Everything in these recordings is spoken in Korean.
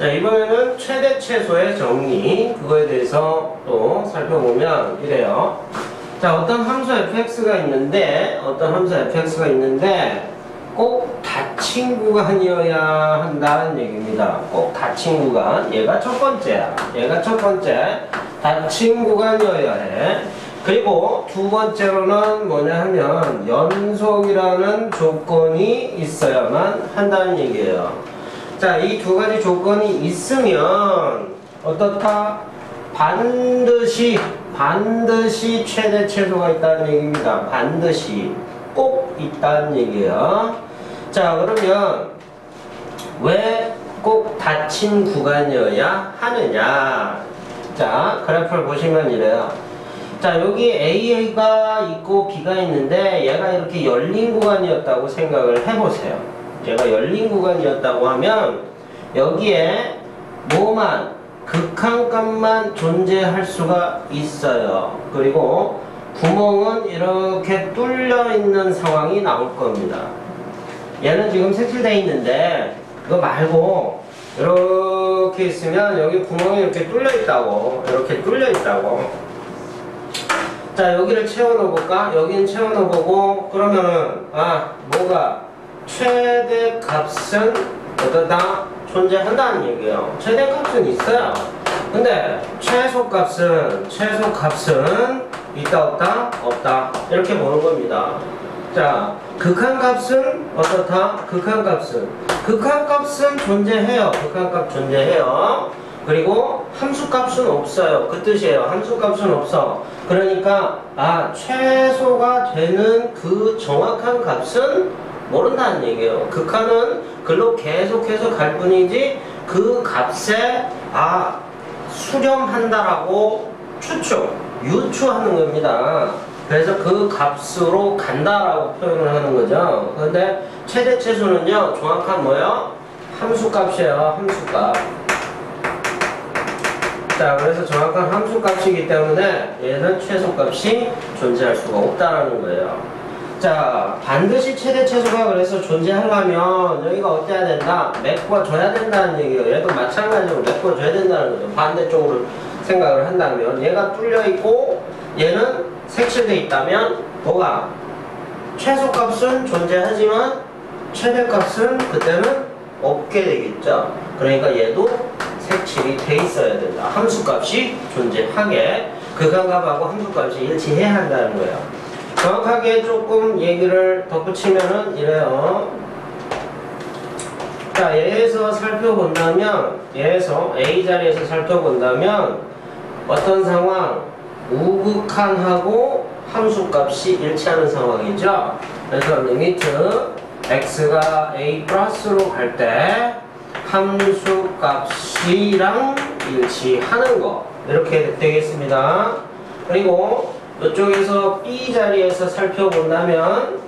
자, 이번에는 최대 최소의 정리, 그거에 대해서 또 살펴보면 이래요. 자, 어떤 함수 fx가 있는데 꼭 닫힌 구간이어야 한다는 얘기입니다. 꼭 닫힌 구간. 얘가 첫 번째야. 닫힌 구간이어야 해. 그리고 두 번째로는 뭐냐 하면 연속이라는 조건이 있어야만 한다는 얘기예요. 자, 이 두 가지 조건이 있으면 어떻다? 반드시 최대 최소가 있다는 얘기입니다. 반드시 꼭 있다는 얘기예요. 자, 그러면 왜 꼭 닫힌 구간이어야 하느냐? 자, 그래프를 보시면 이래요. 자, 여기 A가 있고 B가 있는데 얘가 이렇게 열린 구간이었다고 생각을 해보세요. 얘가 열린 구간이었다고 하면 여기에 뭐만 극한값만 존재할 수가 있어요. 그리고 구멍은 이렇게 뚫려 있는 상황이 나올 겁니다. 얘는 지금 색칠되어 있는데 그거 말고 이렇게 있으면 여기 구멍이 이렇게 뚫려 있다고. 자, 여기를 채워 넣어볼까? 여기는 채워 넣어보고 그러면은 뭐가 최대 값은 어떠다? 존재한다는 얘기예요. 최대 값은 있어요. 근데 최소 값은 있다 없다? 없다. 이렇게 보는 겁니다. 자, 극한값은 어떻다? 극한값은 존재해요. 극한값 존재해요. 그리고 함수값은 없어요. 그 뜻이에요. 함수값은 없어. 그러니까 최소가 되는 그 정확한 값은 모른다는 얘기예요. 극한은 글로 계속해서 갈 뿐이지 그 값에 수렴한다라고 유추하는 겁니다. 그래서 그 값으로 간다라고 표현을 하는 거죠. 그런데 최대 최소는요, 정확한 뭐예요? 함수값이에요. 함수값. 자, 그래서 정확한 함수값이기 때문에 얘는 최소값이 존재할 수가 없다라는 거예요. 자, 반드시 최대 최소가 그래서 존재하려면 여기가 어때야 된다? 메꿔줘야 된다는 얘기예요. 얘도 마찬가지로 메꿔줘야 된다는 거죠. 반대쪽으로 생각을 한다면 얘가 뚫려 있고 얘는 색칠돼 있다면 뭐가? 최소값은 존재하지만 최대값은 그때는 없게 되겠죠. 그러니까 얘도 색칠이 돼 있어야 된다. 함수값이 존재하게 극한값하고 함수값이 일치해야 한다는 거예요. 정확하게 조금 얘기를 덧붙이면은 이래요. 자, 얘에서 A 자리에서 살펴본다면 어떤 상황? 우극한하고 함수값이 일치하는 상황이죠. 그래서 리미트 x가 a 플러스로 갈 때 함수값이랑 일치하는 거 이렇게 되겠습니다. 그리고 이쪽에서 B 자리에서 살펴본다면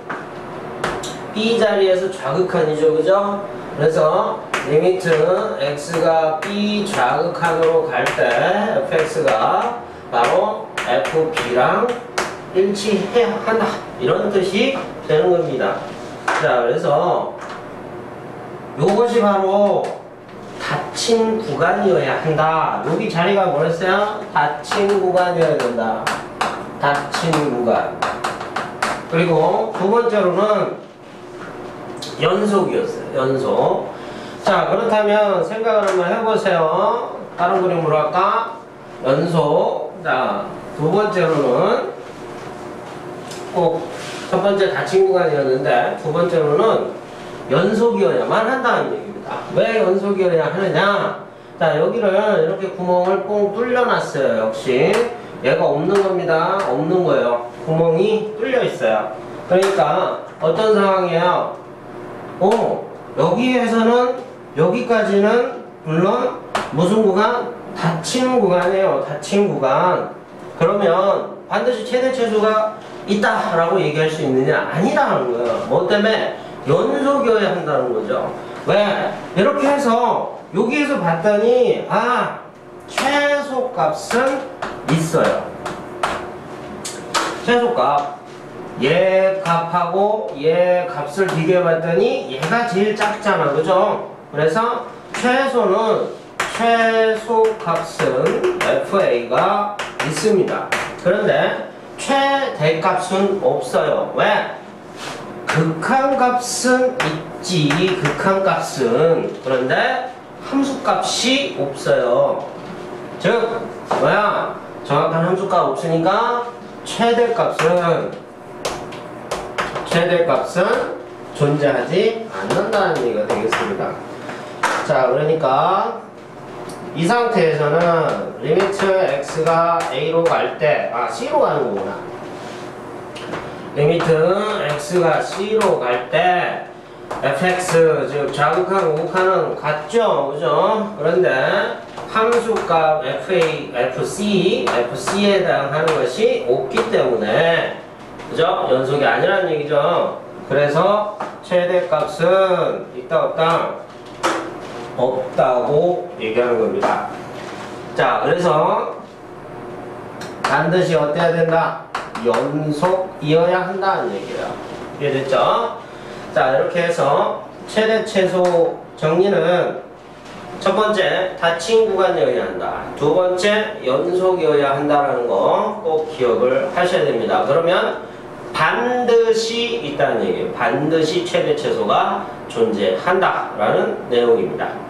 B 자리에서 좌극한이죠, 그죠? 그래서 리미트 x가 B 좌극한으로 갈 때 fx가 바로 fb랑 일치해야 한다 이런 뜻이 되는 겁니다. 자, 그래서 요것이 바로 닫힌 구간이어야 한다. 여기 자리가 뭐랬어요? 닫힌 구간이어야 된다. 닫힌 구간. 그리고 두 번째로는 연속이었어요. 연속. 자, 그렇다면 생각을 한번 해보세요. 다른 그림으로 할까? 연속. 자, 두 번째로는 꼭 첫 번째 닫힌 구간이었는데 두 번째로는 연속이어야만 한다는 얘기입니다. 왜 연속이어야 하느냐? 자, 여기를 이렇게 구멍을 뽕 뚫려놨어요. 역시 얘가 없는 겁니다. 없는 거예요. 구멍이 뚫려 있어요. 그러니까 어떤 상황이에요? 여기에서는 여기까지는 물론 무슨 구간? 닫힌 구간이에요. 닫힌 구간. 그러면 반드시 최대 최소가 있다라고 얘기할 수 있느냐? 아니라는 거예요. 뭐 때문에? 연속이어야 한다는 거죠. 왜? 이렇게 해서 여기에서 봤더니 최소값은 있어요. 최소값. 얘 값하고 얘 값을 비교해 봤더니 얘가 제일 작잖아. 그죠? 그래서 최소는 최소값은 fa가 있습니다. 그런데 최대값은 없어요. 왜? 극한값은 있지. 극한값은. 그런데 함수값이 없어요. 즉 뭐야? 정확한 함수값 없으니까 최대값은 존재하지 않는다는 얘기가 되겠습니다. 자, 그러니까 이 상태에서는 리미트 x가 a로 갈 때, c로 가는 거구나. 리미트 x가 c로 갈 때 fx, 즉 좌극한 우극한은 같죠, 그죠? 그런데 함수값 fc에 해당하는 것이 없기 때문에, 그죠? 연속이 아니라는 얘기죠. 그래서 최대값은 있다 없다? 없다고 얘기하는 겁니다. 자, 그래서 반드시 어때야 된다? 연속이어야 한다는 얘기예요. 이해됐죠? 자, 이렇게 해서 최대 최소 정리는 첫 번째, 닫힌 구간이어야 한다. 두 번째, 연속이어야 한다는 거 꼭 기억을 하셔야 됩니다. 그러면 반드시 있다는 얘기예요. 반드시 최대 최소가 존재한다라는 내용입니다.